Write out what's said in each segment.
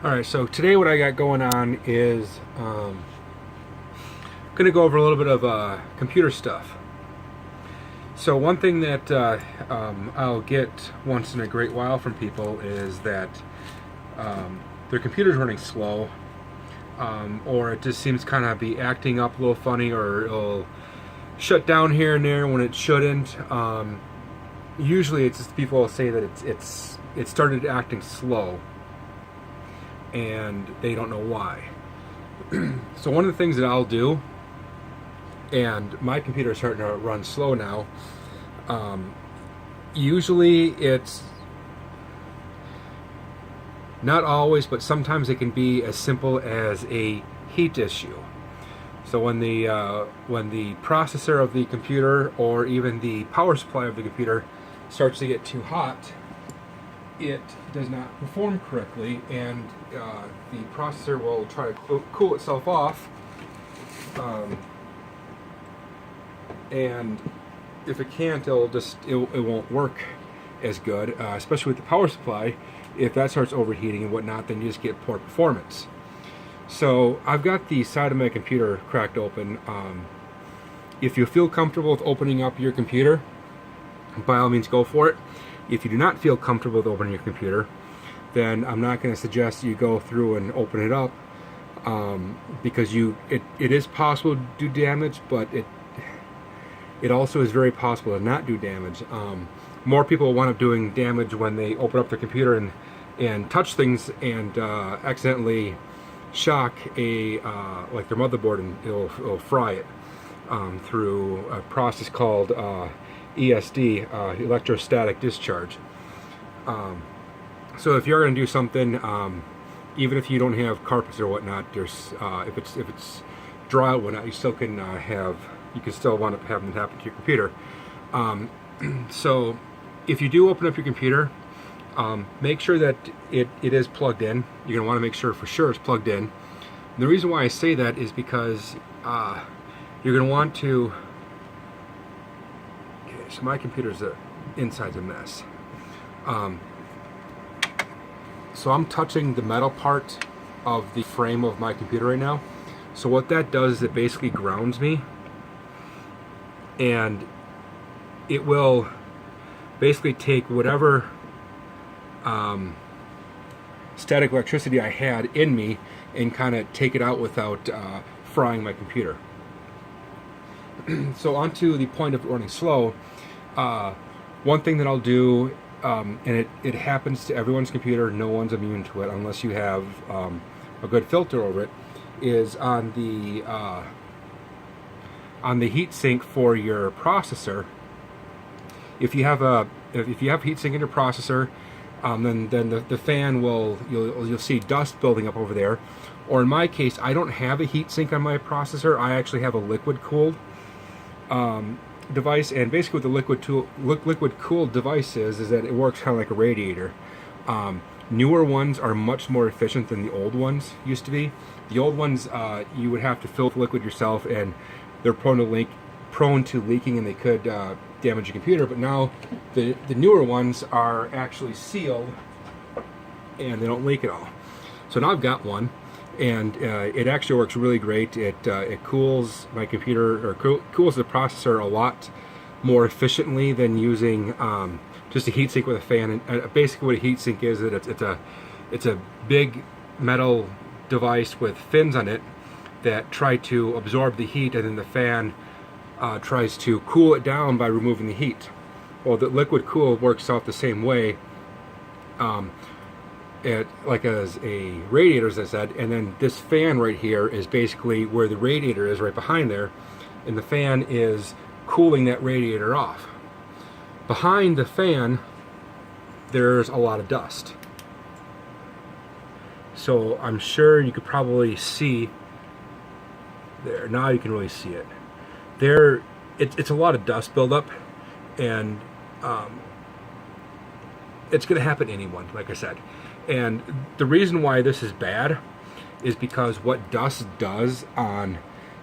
Alright, so today what I got going on is going to go over a little bit of computer stuff. So one thing that I'll get once in a great while from people is that their computer's running slow, or it just seems kind of be acting up a little funny, or it'll shut down here and there when it shouldn't. Usually it's just people will say that it started acting slow and they don't know why. So one of the things that I'll do, and my computer is starting to run slow now, usually it's not always, but sometimes it can be as simple as a heat issue. So when the processor of the computer, or even the power supply of the computer, starts to get too hot, it does not perform correctly, and the processor will try to cool itself off, and if it can't, it won't work as good, especially with the power supply. If that starts overheating and whatnot, then you just get poor performance. So I've got the side of my computer cracked open. If you feel comfortable with opening up your computer, by all means go for it. If you do not feel comfortable with opening your computer, then I'm not going to suggest you go through and open it up, because it is possible to do damage, but it also is very possible to not do damage. More people wind up doing damage when they open up their computer and touch things and accidentally shock like their motherboard, and it'll fry it through a process called ESD, electrostatic discharge. So if you're going to do something, even if you don't have carpets or whatnot, there's if it's dry or whatnot, you still can you can still wind up having it happen to your computer. So if you do open up your computer, make sure that it is plugged in. You're going to want to make sure for sure it's plugged in. And the reason why I say that is because you're going to want to. Okay, so my computer's inside's a mess. So I'm touching the metal part of the frame of my computer right now. So what that does is it basically grounds me, and it will basically take whatever static electricity I had in me and kind of take it out without frying my computer. So on to the point of running slow, one thing that I'll do, and it happens to everyone's computer, no one's immune to it unless you have a good filter over it, is on the heat sink for your processor. If you have heat sink in your processor, then the fan you'll see dust building up over there. Or in my case, I don't have a heat sink on my processor. I actually have a liquid cooled device, and basically what the liquid cooled device is that it works kind of like a radiator. Newer ones are much more efficient than the old ones used to be. The old ones you would have to fill with liquid yourself, and they're prone to leaking, and they could damage your computer. But now the newer ones are actually sealed and they don't leak at all. So now I've got one, and it actually works really great. It cools my computer, or cools the processor a lot more efficiently than using just a heatsink with a fan. And basically what a heatsink is, that it's a big metal device with fins on it that try to absorb the heat, and then the fan tries to cool it down by removing the heat. Well, the liquid cool works out the same way, like as a radiator, as I said. And then this fan right here is basically where the radiator is, right behind there, and the fan is cooling that radiator off. Behind the fan, there's a lot of dust. So I'm sure you could probably see there. Now you can really see it. It's a lot of dust buildup, and it's going to happen to anyone, like I said. And the reason why this is bad is because what dust does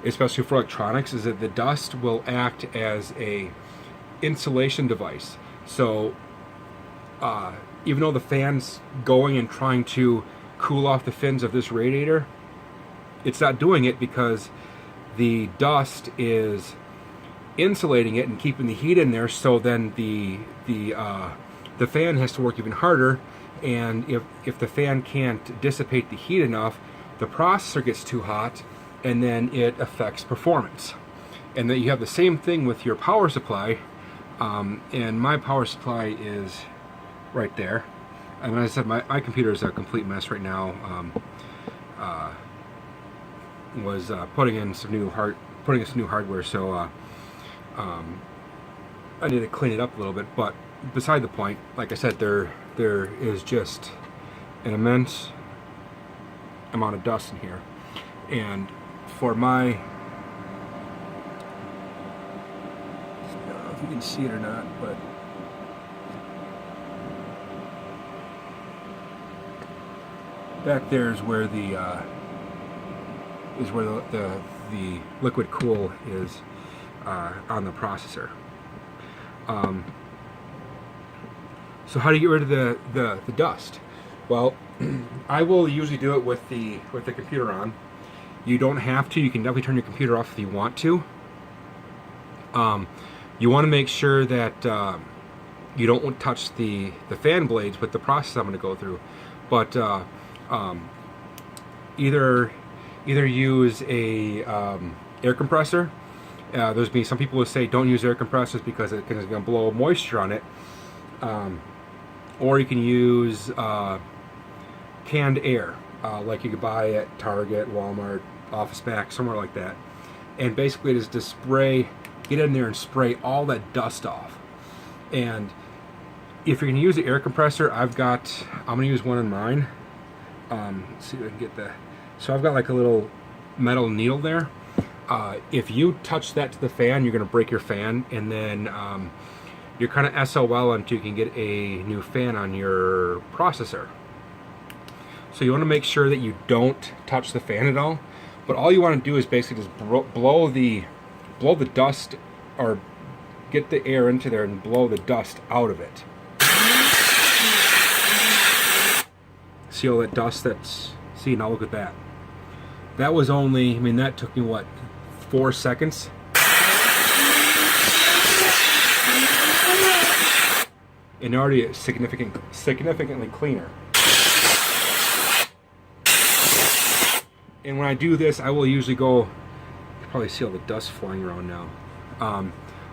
especially for electronics, is that the dust will act as a insulation device. So even though the fan's going and trying to cool off the fins of this radiator, it's not doing it because the dust is insulating it and keeping the heat in there. So then the fan has to work even harder, and if the fan can't dissipate the heat enough, the processor gets too hot, and then it affects performance. And then you have the same thing with your power supply, and my power supply is right there. And as I said, my computer is a complete mess right now. Was putting in some new hardware, so I need to clean it up a little bit. But beside the point, like I said, there is just an immense amount of dust in here, and for my, I don't know if you can see it or not, but back there is where the liquid cool is on the processor. So how do you get rid of the dust? Well, I will usually do it with the computer on. You don't have to. You can definitely turn your computer off if you want to. You want to make sure that you don't touch the fan blades with the process I'm going to go through. But either use a air compressor. There's been some people who say don't use air compressors because it's going to blow moisture on it. Or you can use canned air, like you could buy at Target, Walmart, Office Max, somewhere like that. And basically just to spray, get in there and spray all that dust off. And if you're going to use the air compressor, I'm going to use one in mine. Let's see if I can get the... So I've got like a little metal needle there. If you touch that to the fan, you're going to break your fan, and then you're kind of SOL until you can get a new fan on your processor. So you want to make sure that you don't touch the fan at all. But all you want to do is basically just blow the dust, or get the air into there and blow the dust out of it. See all that dust that's... See, now look at that. That was only, I mean, that took me, what, 4 seconds? And already it's significantly cleaner. And when I do this, I will usually go, you can probably see all the dust flying around now.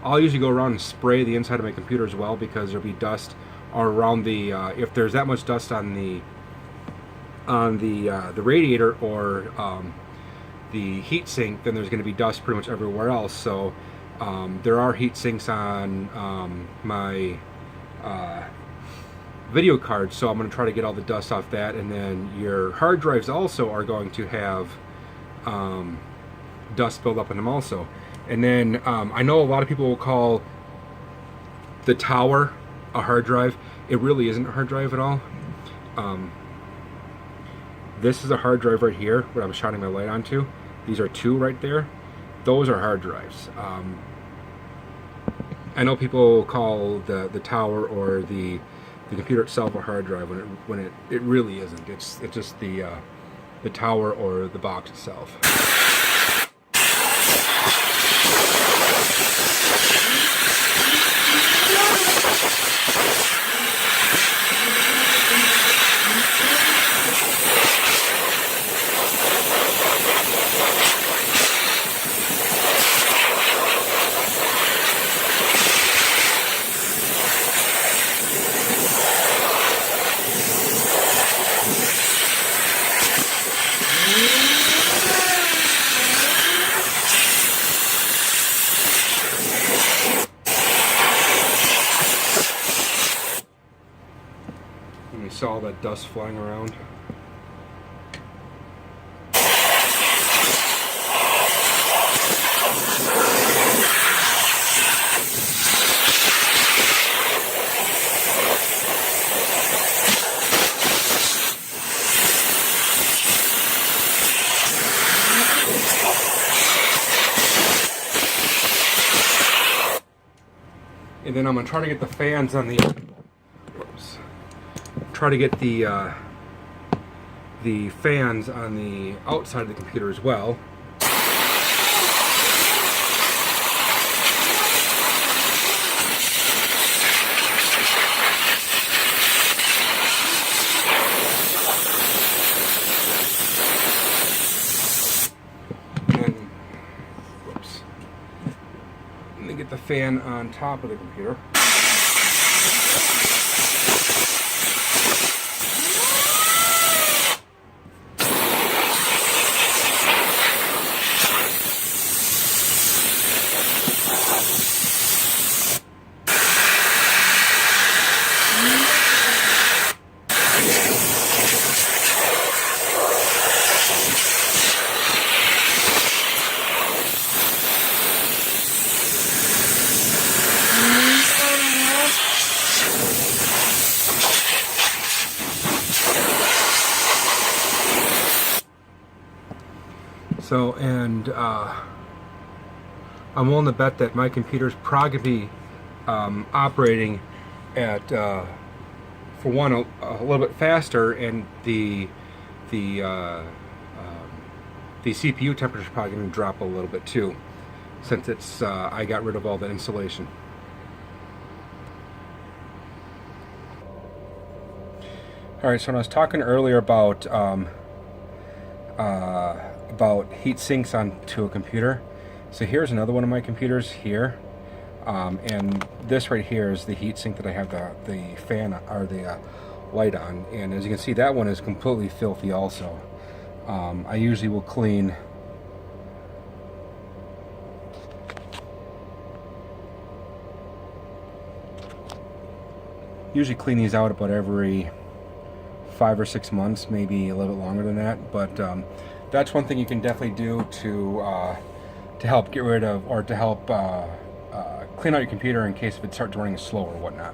I'll usually go around and spray the inside of my computer as well, because there'll be dust all around the, if there's that much dust on the radiator or the heat sink, then there's going to be dust pretty much everywhere else. So there are heat sinks on my video card, so I'm going to try to get all the dust off that. And then your hard drives also are going to have dust build up in them also. And then I know a lot of people will call the tower a hard drive. It really isn't a hard drive at all. This is a hard drive right here, what I'm shining my light onto. These are two right there. Those are hard drives. I know people call the tower or the computer itself a hard drive when it really isn't. It's just the tower or the box itself. And you saw all that dust flying around. And then I'm going to try to get the fans on the... Whoops. Try to get the the fans on the outside of the computer as well. And, whoops. Let me get the fan on top of the computer. So, and I'm willing to bet that my computer's probably going to be operating at, for one, a little bit faster, and the CPU temperature is probably going to drop a little bit too, since it's I got rid of all the insulation. All right, so when I was talking earlier about heat sinks onto a computer, so here's another one of my computers here, and this right here is the heat sink that I have the fan or the light on, and as you can see, that one is completely filthy also. I usually will clean these out about every 5 or 6 months, maybe a little bit longer than that, but that's one thing you can definitely do to help get rid of, or to help clean out your computer in case if it starts running slow or whatnot.